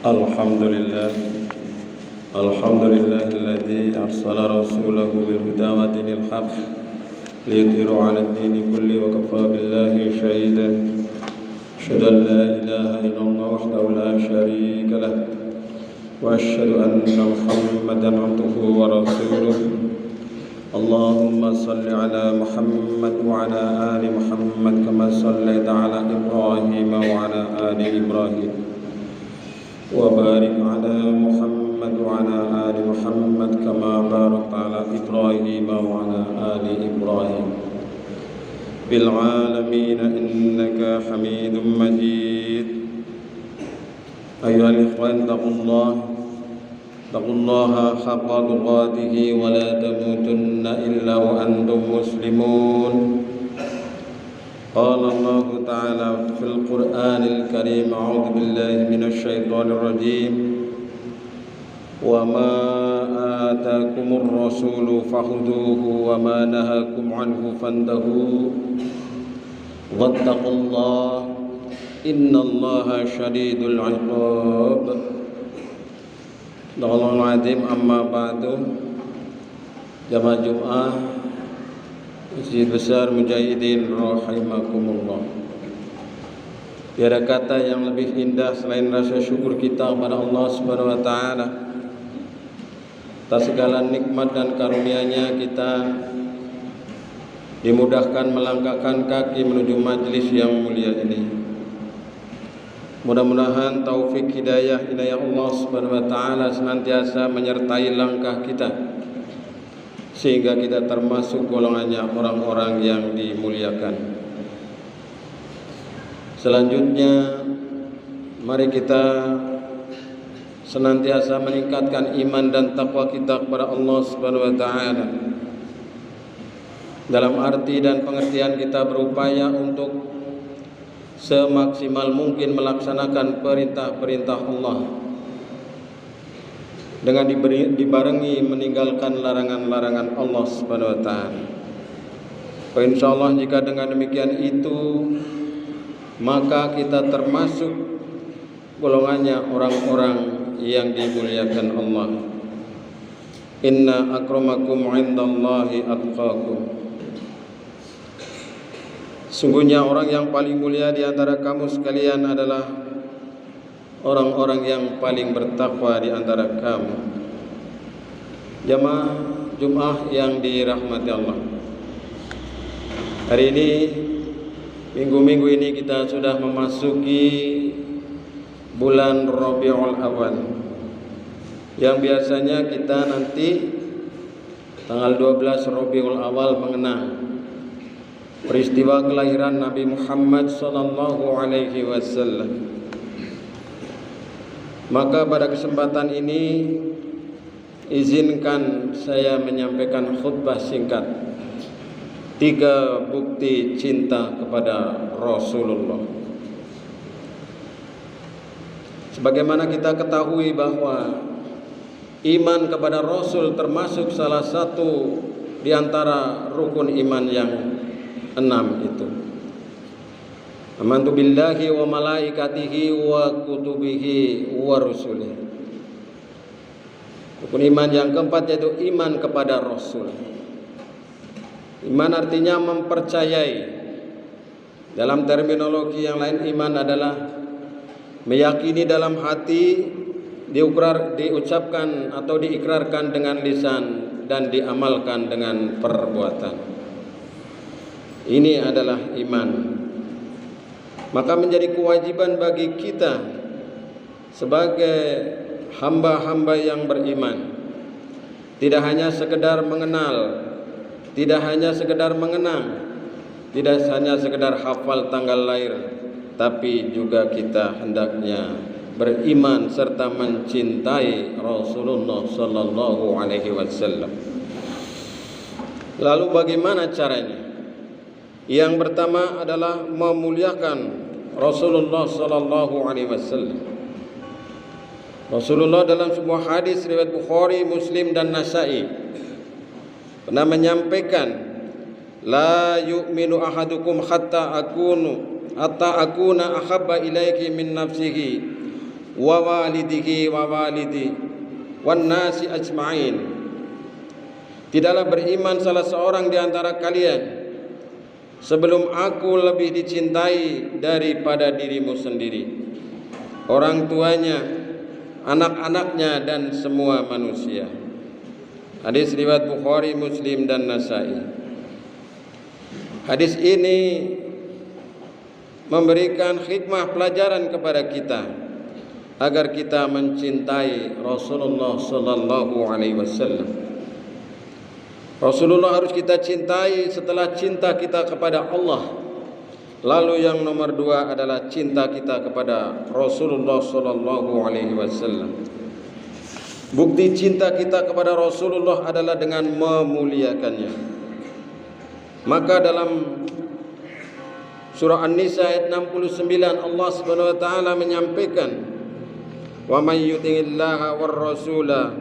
الحمد لله الحمد لله الذي أرسل رسوله بالهدى ودين الحق ليظهره على الدين كله وكفى بالله شهيدا أشهد أن لا إله إلا الله وحده لا شريك له وأشهد أن محمدا عبده ورسوله اللهم صل على محمد وعلى آل محمد كما صليت على إبراهيم وعلى آل إبراهيم وبارك على محمد وعلى آل محمد كما باركت على إبراهيم وعلى آل إبراهيم في العالمين إنك حميد مجيد. أيها الإخوة اتقوا الله حق تقاته ولا تموتن إلا وأنتم مسلمون. قال الله تعالى في القرآن الكريم أعوذ بالله من الشيطان الرجيم وما آتاكم الرسول فخذوه وما نهاكم عنه فانتهوا واتقوا الله إن الله شديد العقاب. Allahul azim, amma ba'du. Jamaah Jumat Masjid Besar Mujahidin rahimakumullah. Tiada kata yang lebih indah selain rasa syukur kita kepada Allah Subhanahu wa taala atas segala nikmat dan karunia-Nya. Kita dimudahkan melangkahkan kaki menuju majlis yang mulia ini. Mudah-mudahan taufik hidayah Allah Subhanahu wa taala senantiasa menyertai langkah kita sehingga kita termasuk golongannya orang-orang yang dimuliakan. Selanjutnya mari kita senantiasa meningkatkan iman dan takwa kita kepada Allah Subhanahu wa taala. Dalam arti dan pengertian kita berupaya untuk semaksimal mungkin melaksanakan perintah-perintah Allah dengan dibarengi meninggalkan larangan-larangan Allah Subhanahu wa taala. Insyaallah jika dengan demikian itu maka kita termasuk golongannya orang-orang yang dimuliakan Allah. Inna akramakum indallahi atqakum. Sungguhnya orang yang paling mulia di antara kamu sekalian adalah orang-orang yang paling bertakwa di antara kamu. Jamaah Jumat yang dirahmati Allah, hari ini, minggu-minggu ini kita sudah memasuki bulan Rabiul Awal, yang biasanya kita nanti tanggal 12 Rabiul Awal mengenang peristiwa kelahiran Nabi Muhammad sallallahu alaihi wasallam. Maka pada kesempatan ini izinkan saya menyampaikan khutbah singkat 3 bukti cinta kepada Rasulullah. Sebagaimana kita ketahui bahwa iman kepada Rasul termasuk salah satu di antara rukun iman yang 6 itu. Amantu billahi wa malaikatihi wa kutubihi wa rusulihi. Rukun iman yang keempat yaitu iman kepada Rasul. Iman artinya mempercayai. Dalam terminologi yang lain, iman adalah meyakini dalam hati, diucapkan atau diikrarkan dengan lisan dan diamalkan dengan perbuatan. Ini adalah iman. Maka menjadi kewajiban bagi kita sebagai hamba-hamba yang beriman, tidak hanya sekedar mengenal, tidak hanya sekedar mengenang, tidak hanya sekedar hafal tanggal lahir, tapi juga kita hendaknya beriman serta mencintai Rasulullah sallallahu alaihi wasallam. Lalu bagaimana caranya? Yang pertama adalah memuliakan Rasulullah sallallahu alaihi wasallam. Rasulullah dalam sebuah hadis riwayat Bukhari, Muslim dan Nasa'i pernah menyampaikan, la yu'minu ahadukum hatta akuna ahabba ilaiki min nafsihi wa walidihi wa walidi wan nasi ajma'in. Tidaklah beriman salah seorang di antara kalian sebelum aku lebih dicintai daripada dirimu sendiri, orang tuanya, anak-anaknya, dan semua manusia. Hadis riwayat Bukhari, Muslim, dan Nasai. Hadis ini memberikan hikmah pelajaran kepada kita agar kita mencintai Rasulullah sallallahu alaihi wasallam. Rasulullah harus kita cintai setelah cinta kita kepada Allah. Lalu yang nomor 2 adalah cinta kita kepada Rasulullah sallallahu alaihi wasallam. Bukti cinta kita kepada Rasulullah adalah dengan memuliakannya. Maka dalam surah An-Nisa ayat 69 Allah Subhanahu wa taala menyampaikan, "Wa may yuti'illaha war rasula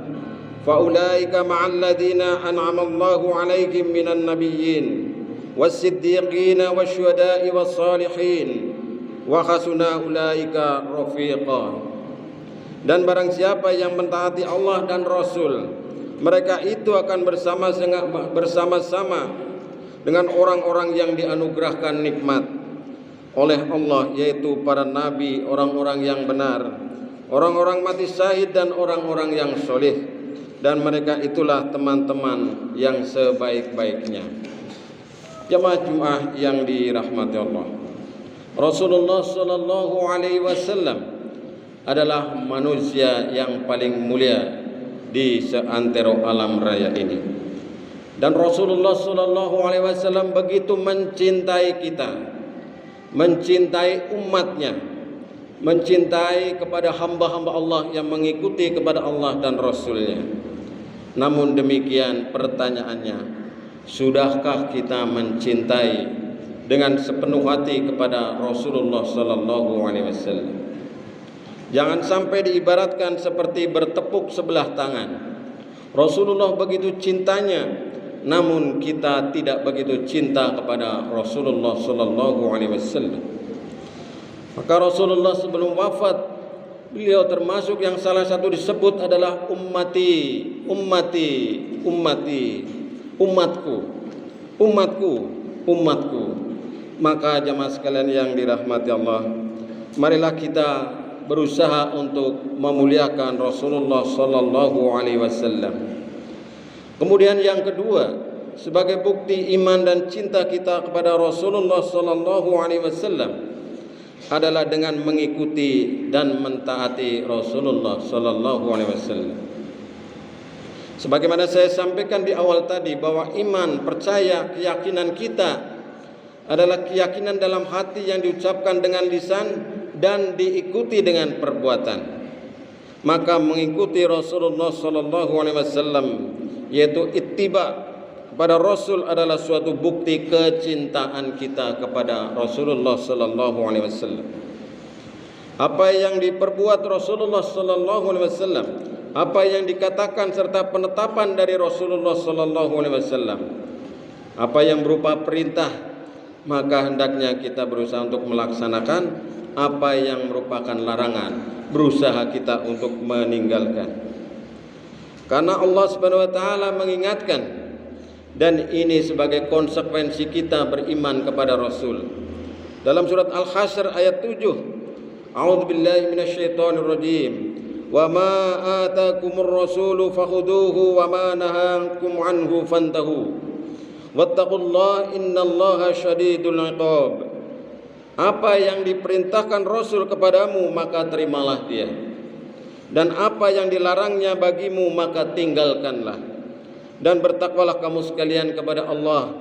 faulaika ma'al ladzina an'ama Allahu 'alaihim minan nabiyyin was-siddiqin wasyuhada'i was-salihin wa hasuna ulaika rafiqa." Dan barang siapa yang mentaati Allah dan Rasul, mereka itu akan bersama-sama dengan orang-orang yang dianugerahkan nikmat oleh Allah, yaitu para nabi, orang-orang yang benar, orang-orang mati syahid, dan orang-orang yang soleh. Dan mereka itulah teman-teman yang sebaik-baiknya. Jemaah Jumat yang dirahmati Allah, Rasulullah sallallahu alaihi wasallam adalah manusia yang paling mulia di seantero alam raya ini. Dan Rasulullah sallallahu alaihi wasallam begitu mencintai kita, mencintai umatnya, mencintai kepada hamba-hamba Allah yang mengikuti kepada Allah dan Rasulnya. Namun demikian pertanyaannya, sudahkah kita mencintai dengan sepenuh hati kepada Rasulullah sallallahu alaihi wasallam? Jangan sampai diibaratkan seperti bertepuk sebelah tangan. Rasulullah begitu cintanya, namun kita tidak begitu cinta kepada Rasulullah sallallahu alaihi wasallam. Maka Rasulullah sebelum wafat, beliau termasuk yang salah satu disebut adalah ummati, ummati, ummati, umatku, umatku, umatku. Maka jemaah sekalian yang dirahmati Allah, marilah kita berusaha untuk memuliakan Rasulullah sallallahu alaihi wasallam. Kemudian yang kedua, sebagai bukti iman dan cinta kita kepada Rasulullah sallallahu alaihi wasallam adalah dengan mengikuti dan mentaati Rasulullah sallallahu alaihi wasallam. Sebagaimana saya sampaikan di awal tadi, bahwa iman, percaya, keyakinan kita adalah keyakinan dalam hati yang diucapkan dengan lisan dan diikuti dengan perbuatan. Maka mengikuti Rasulullah sallallahu alaihi wasallam, yaitu ittiba kepada Rasul, adalah suatu bukti kecintaan kita kepada Rasulullah sallallahu alaihi wasallam. Apa yang diperbuat Rasulullah sallallahu alaihi wasallam, apa yang dikatakan serta penetapan dari Rasulullah sallallahu alaihi wasallam, apa yang berupa perintah, maka hendaknya kita berusaha untuk melaksanakan. Apa yang merupakan larangan, berusaha kita untuk meninggalkan. Karena Allah Subhanahu wa taala mengingatkan, dan ini sebagai konsekuensi kita beriman kepada Rasul. Dalam surat Al-Hasyr ayat 7, A'udzubillahi minasyaitonirrajim. Wa ma atakumur rasulu fakhuduhu wa ma nahakum anhu fantahu. Wattaqullaha innallaha syadidul 'iqab. Apa yang diperintahkan Rasul kepadamu, maka terimalah dia. Dan apa yang dilarangnya bagimu, maka tinggalkanlah. Dan bertakwalah kamu sekalian kepada Allah.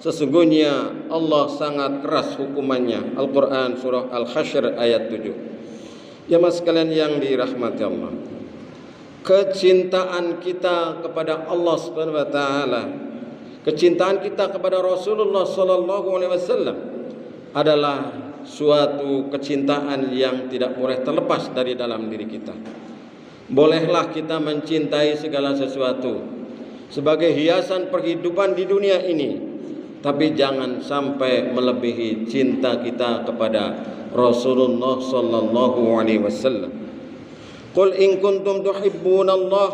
Sesungguhnya Allah sangat keras hukumannya. Al-Quran surah Al-Hasyr ayat 7. Jemaah sekalian yang dirahmati Allah, kecintaan kita kepada Allah Subhanahu wa taala, kecintaan kita kepada Rasulullah sallallahu alaihi wasallam adalah suatu kecintaan yang tidak boleh terlepas dari dalam diri kita. Bolehlah kita mencintai segala sesuatu sebagai hiasan perhidupan di dunia ini, tapi jangan sampai melebihi cinta kita kepada Rasulullah sallallahu alaihi wasallam. Qul in kuntum tuhibbunallah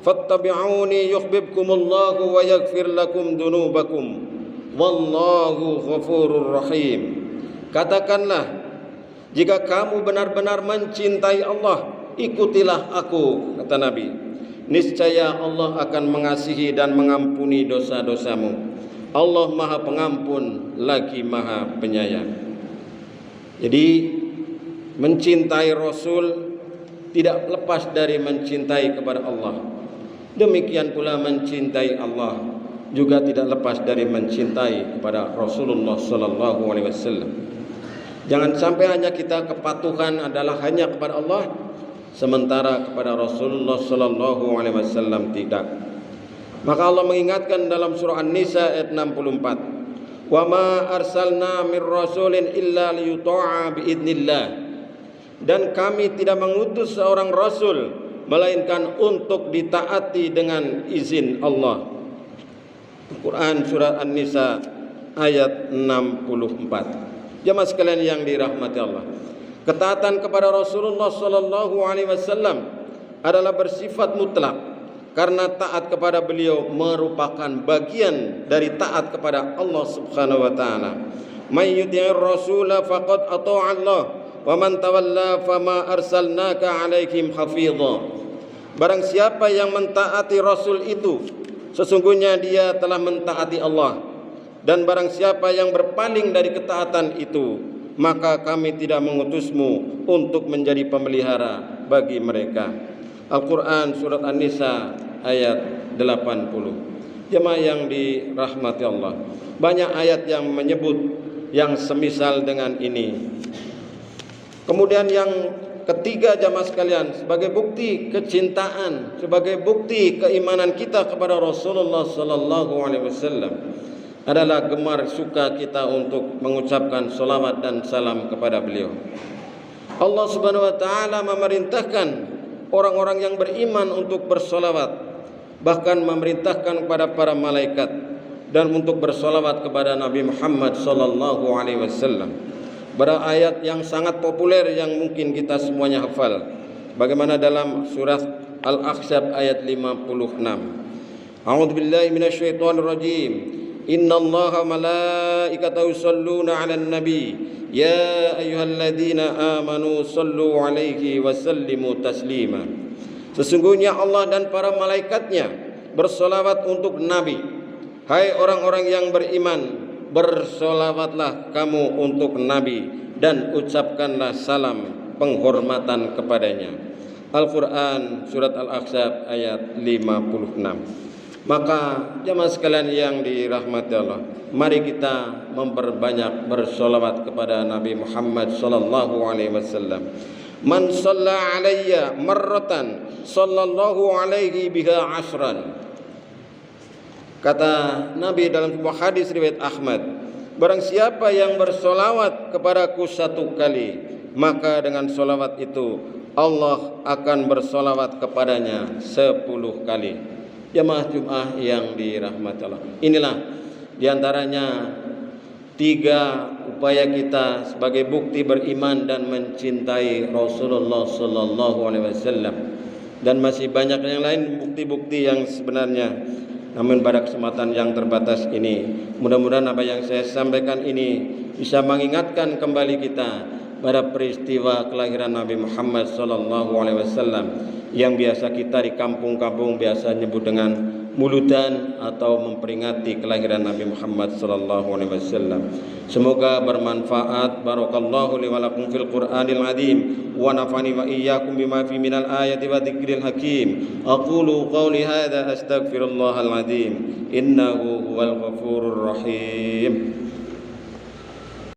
fattabi'uni yuhibbukumullahu wa yaghfir lakum dunubakum wallahu ghafurur rahim. Katakanlah, jika kamu benar-benar mencintai Allah, ikutilah aku, kata Nabi. Niscaya Allah akan mengasihi dan mengampuni dosa-dosamu. Allah Maha Pengampun lagi Maha Penyayang. Jadi mencintai Rasul tidak lepas dari mencintai kepada Allah. Demikian pula mencintai Allah juga tidak lepas dari mencintai kepada Rasulullah sallallahu alaihi wasallam. Jangan sampai hanya kita kepatuhan adalah hanya kepada Allah, sementara kepada Rasulullah sallallahu alaihi wasallam tidak. Maka Allah mengingatkan dalam surah An-Nisa ayat 64, "Wa ma arsalna mir rasulin illa liyuta'a bi idznillah." Dan kami tidak mengutus seorang rasul melainkan untuk ditaati dengan izin Allah. Quran surah An-Nisa ayat 64. Jemaah sekalian yang dirahmati Allah, ketaatan kepada Rasulullah sallallahu alaihi wasallam adalah bersifat mutlak, karena taat kepada beliau merupakan bagian dari taat kepada Allah Subhanahu wa taala. May yuti'ir rasula faqad ata'a Allah wa man tawalla fama arsalnaka 'alaihim hafidha. Barang siapa yang mentaati Rasul itu, sesungguhnya dia telah mentaati Allah. Dan barang siapa yang berpaling dari ketaatan itu, maka kami tidak mengutusmu untuk menjadi pemelihara bagi mereka. Al-Quran surat An-Nisa ayat 80. Jemaah yang dirahmati Allah, banyak ayat yang menyebut yang semisal dengan ini. Kemudian yang ketiga, jemaah sekalian, sebagai bukti kecintaan, sebagai bukti keimanan kita kepada Rasulullah sallallahu alaihi wasallam adalah gemar suka kita untuk mengucapkan salawat dan salam kepada beliau. Allah Subhanahu wa taala memerintahkan orang-orang yang beriman untuk bersolawat, bahkan memerintahkan kepada para malaikat dan untuk bersolawat kepada Nabi Muhammad sallallahu alaihi wasallam. Pada ayat yang sangat populer yang mungkin kita semuanya hafal, bagaimana dalam surah Al-Ahzab ayat 56. A'udzubillahi minasyaitonir rajim. Innallaha malaikatahu yusholluna 'alan nabi ya ayyuhalladzina amanu shallu 'alaihi wa sallimu taslima. Sesungguhnya Allah dan para malaikatnya bersolawat untuk Nabi. Hai orang-orang yang beriman, bersolawatlah kamu untuk Nabi dan ucapkanlah salam penghormatan kepadanya. Al-Quran surat Al-Ahzab ayat 56. Maka jemaah sekalian yang dirahmati Allah, mari kita memperbanyak bersolawat kepada Nabi Muhammad sallallahu alaihi wasallam. Man shalla alayya marratan sallallahu alaihi biha ashran. Kata Nabi dalam sebuah hadis riwayat Ahmad, barang siapa yang bersolawat kepadaku satu kali, maka dengan solawat itu Allah akan bersolawat kepadanya 10 kali. Jemaah yang dirahmati Allah, inilah diantaranya 3 upaya kita sebagai bukti beriman dan mencintai Rasulullah sallallahu alaihi wasallam. Dan masih banyak yang lain bukti-bukti yang sebenarnya, namun pada kesempatan yang terbatas ini, mudah-mudahan apa yang saya sampaikan ini bisa mengingatkan kembali kita pada peristiwa kelahiran Nabi Muhammad sallallahu alaihi wasallam yang biasa kita di kampung-kampung biasa nyebut dengan Muludan atau memperingati kelahiran Nabi Muhammad sallallahu alaihi wasallam. Semoga bermanfaat. Barakallahu li wa lakum fil Qur'anil azim wa nafa'ani wa iyyakum bima fi minal ayati wa dzikril hakim. Aqulu qawli hadza astaghfirullahal azim innahu huwal ghafurur rahim.